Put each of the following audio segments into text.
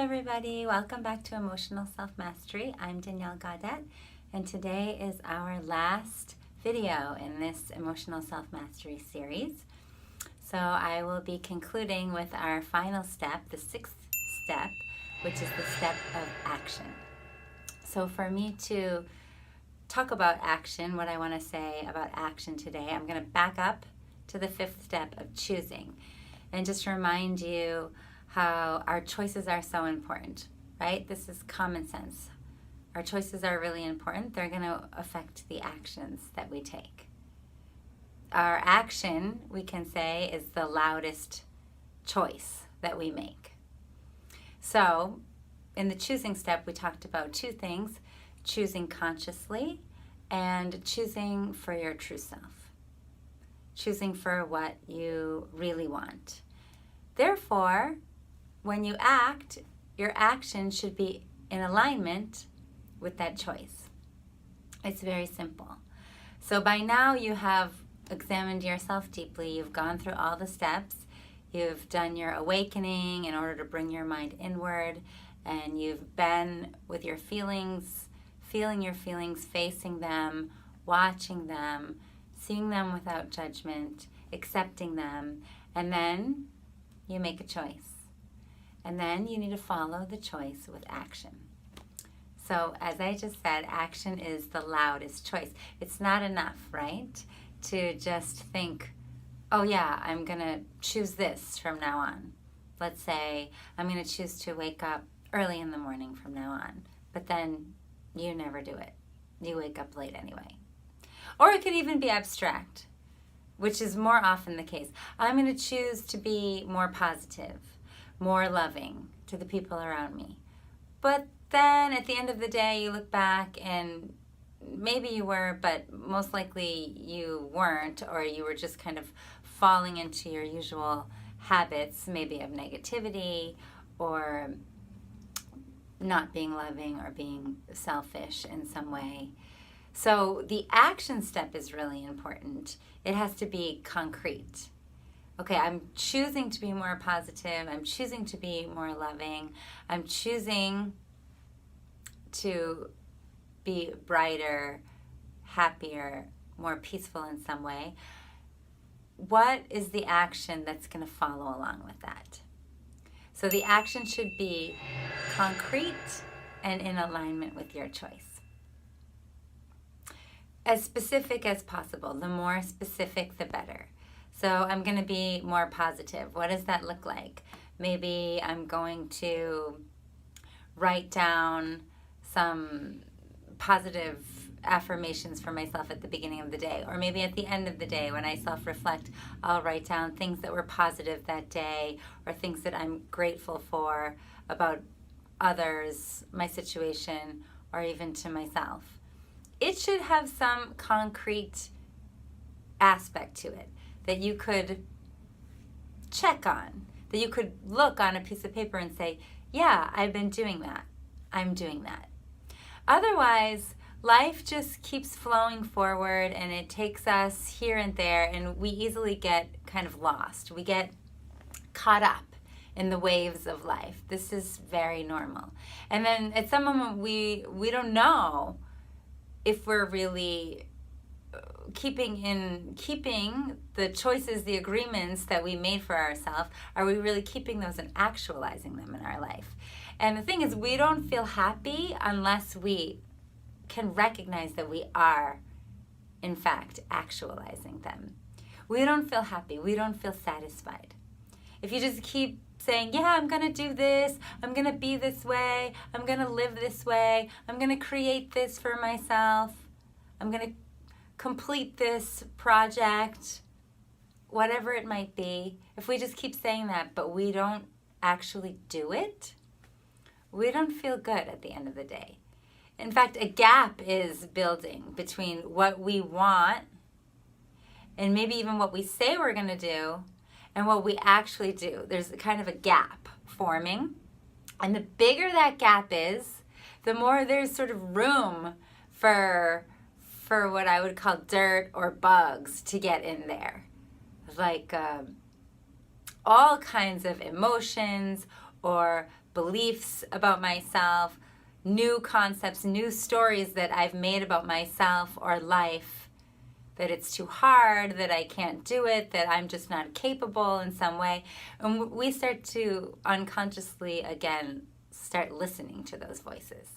everybody, welcome back to Emotional Self-Mastery. I'm Danielle Gaudette, and today is our last video in this Emotional Self-Mastery series. So I will be concluding with our final step, the sixth step, which is the step of action. So for me to talk about action, what I want to say about action today, I'm going to back up to the fifth step of choosing and just remind you how our choices are so important, right? This is common sense. Our choices are really important. They're going to affect the actions that we take. Our action, we can say, is the loudest choice that we make. So in the choosing step, we talked about two things: choosing consciously and choosing for your true self, choosing for what you really want. Therefore, when you act, your action should be in alignment with that choice. It's very simple. So by now you have examined yourself deeply. You've gone through all the steps. You've done your awakening in order to bring your mind inward, and you've been with your feelings, feeling your feelings, facing them, watching them, seeing them without judgment, accepting them, and then you make a choice. And then you need to follow the choice with action. So as I just said, action is the loudest choice. It's not enough, right, to just think, oh yeah, I'm going to choose this from now on. Let's say I'm going to choose to wake up early in the morning from now on, but then you never do it. You wake up late anyway. Or it could even be abstract, which is more often the case. I'm going to choose to be more positive, more loving to the people around me. But then at the end of the day, you look back and maybe you were, but most likely you weren't, or you were just kind of falling into your usual habits, maybe of negativity or not being loving or being selfish in some way. So the action step is really important. It has to be concrete. Okay, I'm choosing to be more positive. I'm choosing to be more loving. I'm choosing to be brighter, happier, more peaceful in some way. What is the action that's going to follow along with that? So the action should be concrete and in alignment with your choice. As specific as possible. The more specific, the better. So I'm going to be more positive. What does that look like? Maybe I'm going to write down some positive affirmations for myself at the beginning of the day. Or maybe at the end of the day when I self-reflect, I'll write down things that were positive that day or things that I'm grateful for about others, my situation, or even to myself. It should have some concrete aspect to it that you could check on, that you could look on a piece of paper and say, yeah, I've been doing that. I'm doing that. Otherwise, life just keeps flowing forward and it takes us here and there, and we easily get kind of lost. We get caught up in the waves of life. This is very normal. And then at some moment we don't know if we're really keeping the choices, the agreements that we made for ourselves. Are we really keeping those and actualizing them in our life? And the thing is, we don't feel happy unless we can recognize that we are, in fact, actualizing them. We don't feel happy. We don't feel satisfied. If you just keep saying, yeah, I'm going to do this, I'm going to be this way, I'm going to live this way, I'm going to create this for myself, I'm going to complete this project, whatever it might be. If we just keep saying that, but we don't actually do it, we don't feel good at the end of the day. In fact, a gap is building between what we want and maybe even what we say we're going to do and what we actually do. There's kind of a gap forming. And the bigger that gap is, the more there's sort of room for what I would call dirt or bugs to get in there. Like all kinds of emotions or beliefs about myself, new concepts, new stories that I've made about myself or life, that it's too hard, that I can't do it, that I'm just not capable in some way. And we start to unconsciously, again, start listening to those voices.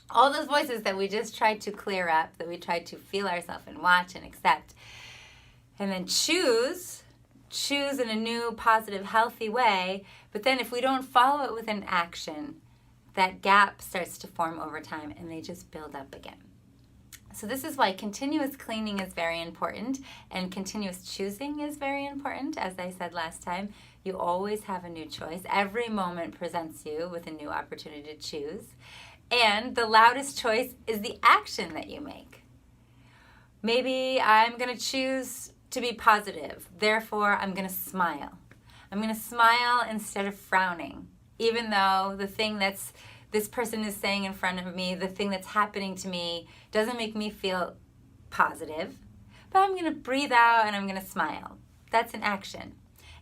All those voices that we just tried to clear up, that we tried to feel ourselves and watch and accept. And then choose in a new, positive, healthy way. But then if we don't follow it with an action, that gap starts to form over time and they just build up again. So this is why continuous cleaning is very important and continuous choosing is very important. As I said last time, you always have a new choice. Every moment presents you with a new opportunity to choose. And the loudest choice is the action that you make. Maybe I'm going to choose to be positive. Therefore, I'm going to smile. I'm going to smile instead of frowning, even though the thing that's this person is saying in front of me, the thing that's happening to me doesn't make me feel positive, but I'm going to breathe out and I'm going to smile. That's an action.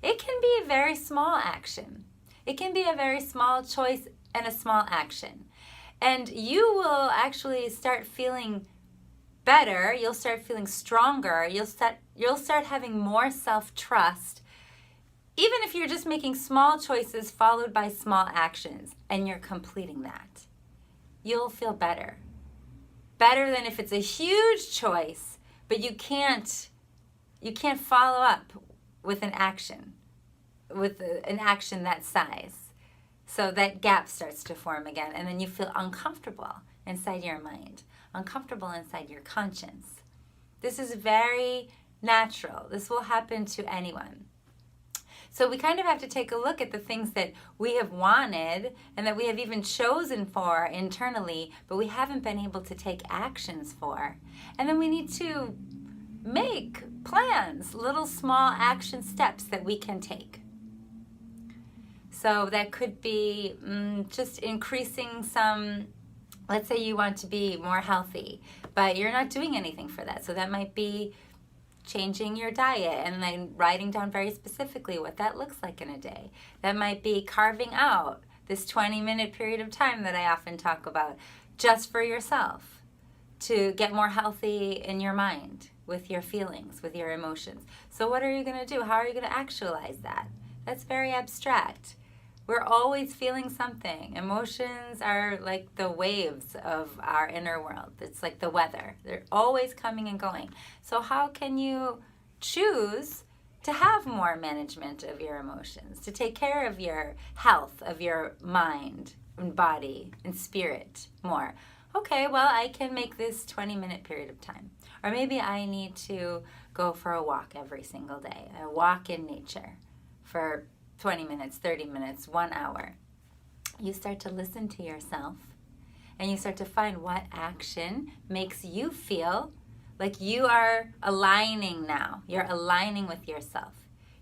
It can be a very small action. It can be a very small choice and a small action. And you will actually start feeling better. You'll start feeling stronger. You'll start having more self-trust. Even if you're just making small choices followed by small actions and you're completing that, you'll feel better. Better than if it's a huge choice, but you can't follow up with an action that size. So that gap starts to form again, and then you feel uncomfortable inside your mind, uncomfortable inside your conscience. This is very natural. This will happen to anyone. So we kind of have to take a look at the things that we have wanted and that we have even chosen for internally, but we haven't been able to take actions for. And then we need to make plans, little small action steps that we can take. So that could be just increasing some, let's say you want to be more healthy, but you're not doing anything for that. So that might be changing your diet and then writing down very specifically what that looks like in a day. That might be carving out this 20-minute period of time that I often talk about just for yourself to get more healthy in your mind, with your feelings, with your emotions. So what are you going to do? How are you going to actualize that? That's very abstract. We're always feeling something. Emotions are like the waves of our inner world. It's like the weather. They're always coming and going. So how can you choose to have more management of your emotions, to take care of your health, of your mind and body and spirit more? Okay, well, I can make this 20-minute period of time. Or maybe I need to go for a walk every single day, a walk in nature for 20 minutes, 30 minutes, 1 hour. You start to listen to yourself and you start to find what action makes you feel like you are aligning now. You're aligning with yourself.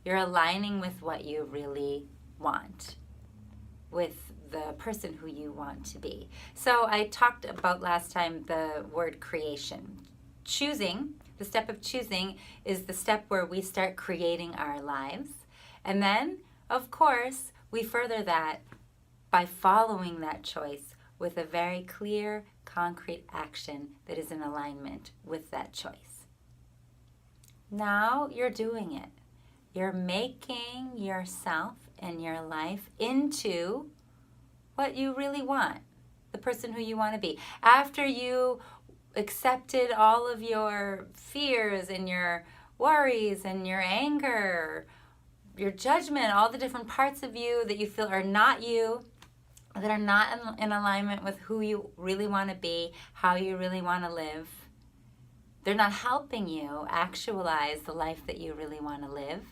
You're aligning with what you really want, with the person who you want to be. So I talked about last time the word creation. Choosing, the step of choosing is the step where we start creating our lives. And then, of course, we further that by following that choice with a very clear, concrete action that is in alignment with that choice. Now you're doing it. You're making yourself and your life into what you really want, the person who you want to be. After you accepted all of your fears and your worries and your anger, your judgment, all the different parts of you that you feel are not you, that are not in alignment with who you really want to be, how you really want to live. They're not helping you actualize the life that you really want to live.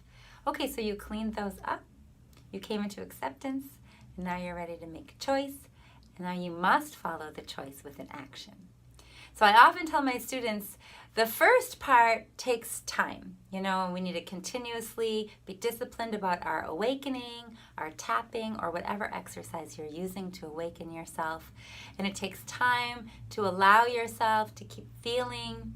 Okay, so you cleaned those up. You came into acceptance, and now you're ready to make a choice. And now you must follow the choice with an action. So I often tell my students, the first part takes time. You know, we need to continuously be disciplined about our awakening, our tapping, or whatever exercise you're using to awaken yourself. And it takes time to allow yourself to keep feeling,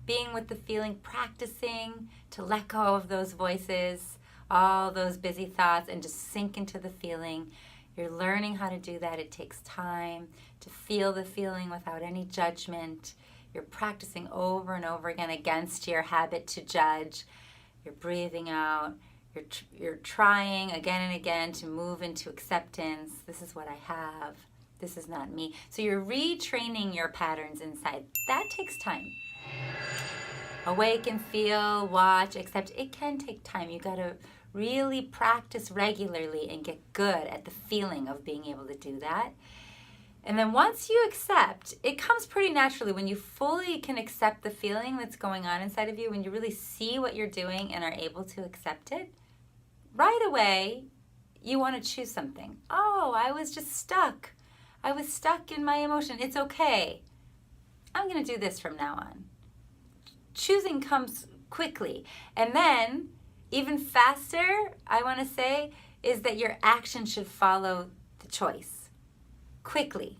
being with the feeling, practicing to let go of those voices. all those busy thoughts and just sink into the feeling. You're learning how to do that. It takes time to feel the feeling without any judgment. You're practicing over and over again against your habit to judge. You're breathing out. You're trying again and again to move into acceptance. This is what I have. This is not me. So you're retraining your patterns inside. That takes time. Awaken, feel, watch, accept. It can take time. You got to really practice regularly and get good at the feeling of being able to do that. And then once you accept, it comes pretty naturally when you fully can accept the feeling that's going on inside of you, when you really see what you're doing and are able to accept it. Right away, you want to choose something. Oh, I was just stuck. I was stuck in my emotion. It's okay. I'm going to do this from now on. Choosing comes quickly. And then, even faster, I want to say, is that your action should follow the choice. Quickly.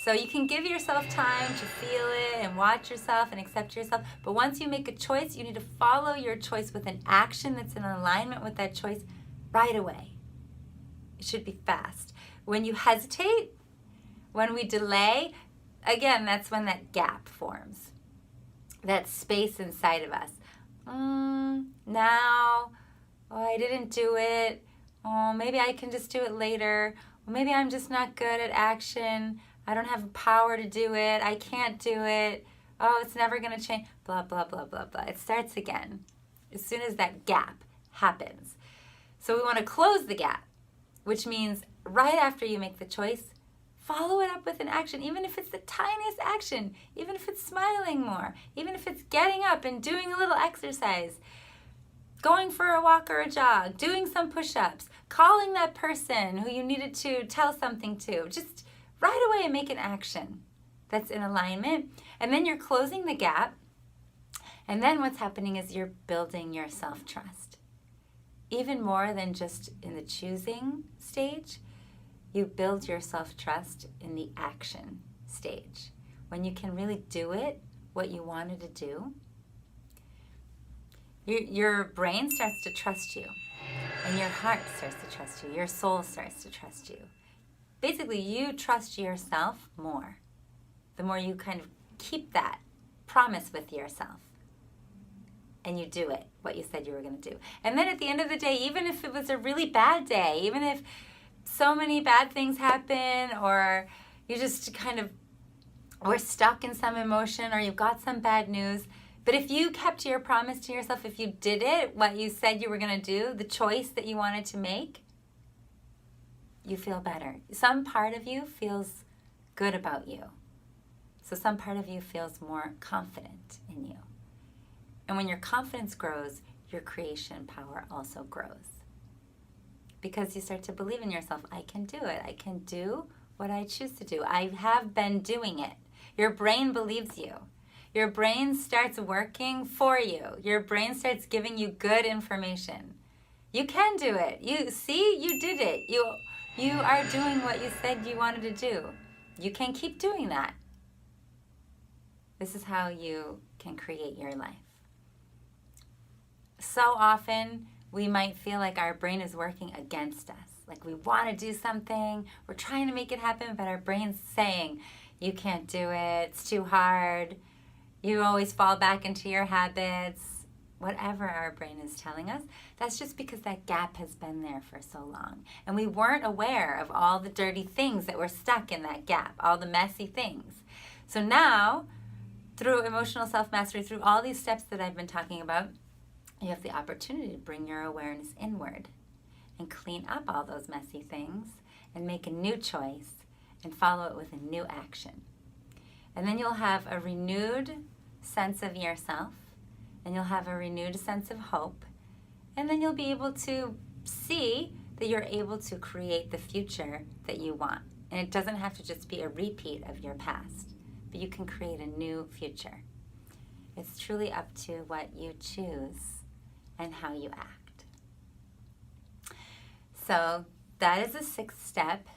So you can give yourself time to feel it and watch yourself and accept yourself. But once you make a choice, you need to follow your choice with an action that's in alignment with that choice right away. It should be fast. When you hesitate, when we delay, again, that's when that gap forms. That space inside of us. Now, I didn't do it. Oh, maybe I can just do it later. Well, maybe I'm just not good at action. I don't have power to do it. I can't do it. Oh, it's never going to change. Blah, blah, blah, blah, blah. It starts again as soon as that gap happens. So we want to close the gap, which means right after you make the choice, follow it up with an action, even if it's the tiniest action, even if it's smiling more, even if it's getting up and doing a little exercise, going for a walk or a jog, doing some push-ups, calling that person who you needed to tell something to. Just right away make an action that's in alignment. And then you're closing the gap. And then what's happening is you're building your self-trust. Even more than just in the choosing stage, you build your self-trust in the action stage. When you can really do it, what you wanted to do, your brain starts to trust you, and your heart starts to trust you, your soul starts to trust you. Basically, you trust yourself more, the more you kind of keep that promise with yourself, and you do it, what you said you were going to do. And then at the end of the day, even if it was a really bad day, even if so many bad things happen, or you just kind of were stuck in some emotion, or you got some bad news, but if you kept your promise to yourself, if you did it, what you said you were going to do, the choice that you wanted to make, you feel better. Some part of you feels good about you. So some part of you feels more confident in you. And when your confidence grows, your creation power also grows. Because you start to believe in yourself, I can do it. I can do what I choose to do. I have been doing it. Your brain believes you. Your brain starts working for you. Your brain starts giving you good information. You can do it. You see, you did it. You are doing what you said you wanted to do. You can keep doing that. This is how you can create your life. So often, we might feel like our brain is working against us. Like we want to do something, we're trying to make it happen, but our brain's saying, you can't do it, it's too hard, you always fall back into your habits. Whatever our brain is telling us, that's just because that gap has been there for so long. And we weren't aware of all the dirty things that were stuck in that gap, all the messy things. So now, through emotional self-mastery, through all these steps that I've been talking about, you have the opportunity to bring your awareness inward and clean up all those messy things and make a new choice and follow it with a new action. And then you'll have a renewed sense of yourself, and you'll have a renewed sense of hope, and then you'll be able to see that you're able to create the future that you want. And it doesn't have to just be a repeat of your past, but you can create a new future. It's truly up to what you choose and how you act. So that is the 6th step.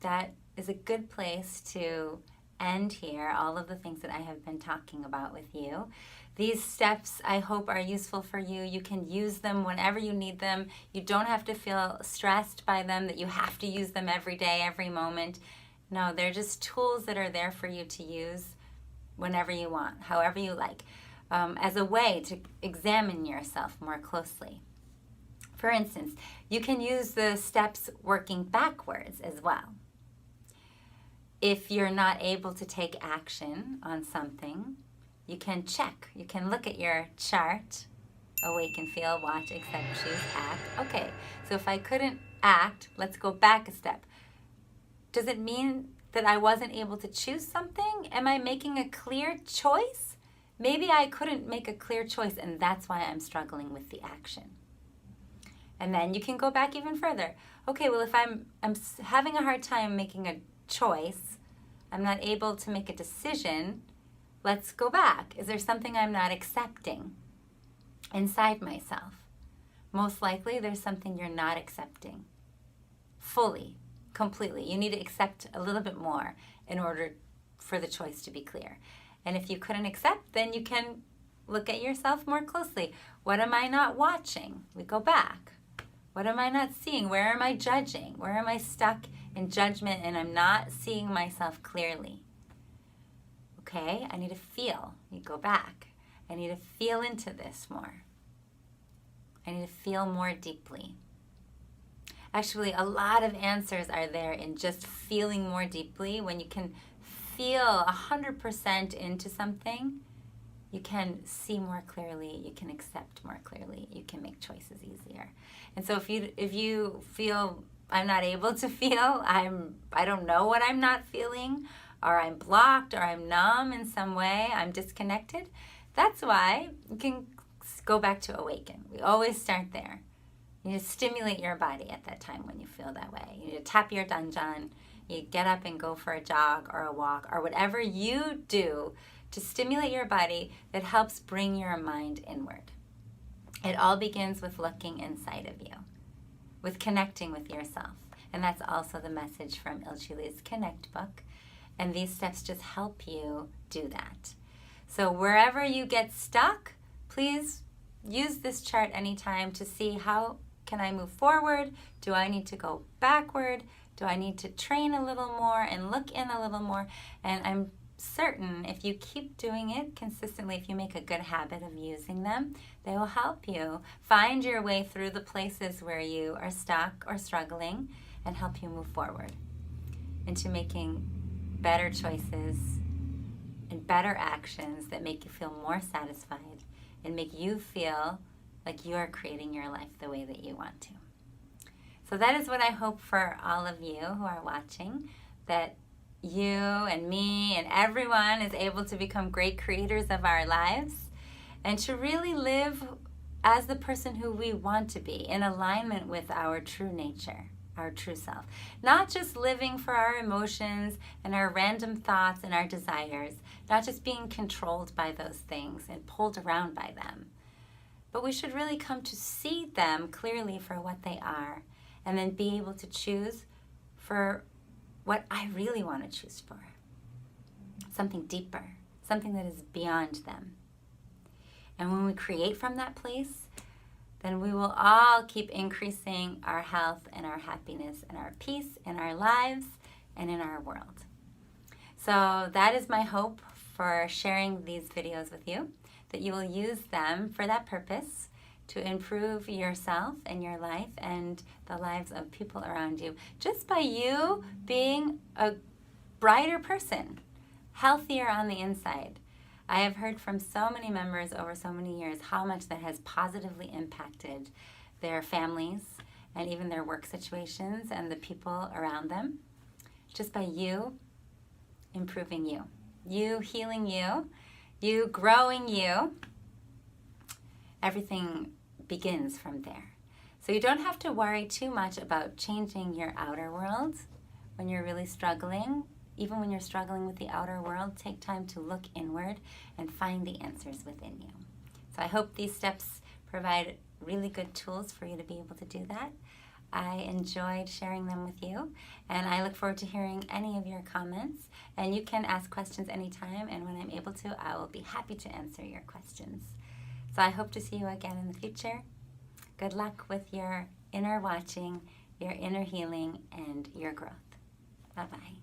That is a good place to end here all of the things that I have been talking about with you. These steps, I hope, are useful for you. You can use them whenever you need them. You don't have to feel stressed by them, that you have to use them every day, every moment. No, they're just tools that are there for you to use whenever you want, however you like, as a way to examine yourself more closely. For instance, you can use the steps working backwards as well. If you're not able to take action on something, you can check. You can look at your chart. Awaken, feel, watch, accept, choose, act. Okay, so if I couldn't act, let's go back a step. Does it mean that I wasn't able to choose something? Am I making a clear choice? Maybe I couldn't make a clear choice, and that's why I'm struggling with the action. And then you can go back even further. Okay, well, if I'm having a hard time making a choice, I'm not able to make a decision, let's go back. Is there something I'm not accepting inside myself? Most likely there's something you're not accepting fully, completely. You need to accept a little bit more in order for the choice to be clear. And if you couldn't accept, then you can look at yourself more closely. What am I not watching? We go back. What am I not seeing? Where am I judging? Where am I stuck in judgment and I'm not seeing myself clearly? Okay, I need to feel. You go back. I need to feel into this more. I need to feel more deeply. Actually, a lot of answers are there in just feeling more deeply. When you can feel 100% into something, you can see more clearly, you can accept more clearly, you can make choices easier. And so if you feel I'm not able to feel, I don't know what I'm not feeling, or I'm blocked, or I'm numb in some way, I'm disconnected, that's why you can go back to awaken. We always start there. You need to stimulate your body at that time when you feel that way. You need to tap your danjan. You get up and go for a jog or a walk or whatever you do to stimulate your body that helps bring your mind inward. It all begins with looking inside of you, with connecting with yourself. And that's also the message from Ilchili's Connect book. And these steps just help you do that. So wherever you get stuck, please use this chart anytime to see how can I move forward? Do I need to go backward? Do I need to train a little more and look in a little more? And I'm certain if you keep doing it consistently, if you make a good habit of using them, they will help you find your way through the places where you are stuck or struggling and help you move forward into making better choices and better actions that make you feel more satisfied and make you feel like you are creating your life the way that you want to. So that is what I hope for all of you who are watching, that you and me and everyone is able to become great creators of our lives and to really live as the person who we want to be, in alignment with our true nature, our true self. Not just living for our emotions and our random thoughts and our desires, not just being controlled by those things and pulled around by them, but we should really come to see them clearly for what they are and then be able to choose for what I really want to choose for. Something deeper, something that is beyond them. And when we create from that place, then we will all keep increasing our health and our happiness and our peace in our lives and in our world. So that is my hope for sharing these videos with you, that you will use them for that purpose, to improve yourself and your life and the lives of people around you, just by you being a brighter person, healthier on the inside. I have heard from so many members over so many years how much that has positively impacted their families and even their work situations and the people around them, just by you improving you, you healing you, you growing you. Everything begins from there. So you don't have to worry too much about changing your outer world when you're really struggling. Even when you're struggling with the outer world, take time to look inward and find the answers within you. So I hope these steps provide really good tools for you to be able to do that. I enjoyed sharing them with you, and I look forward to hearing any of your comments. And you can ask questions anytime, and when I'm able to, I will be happy to answer your questions. So I hope to see you again in the future. Good luck with your inner watching, your inner healing, and your growth. Bye-bye.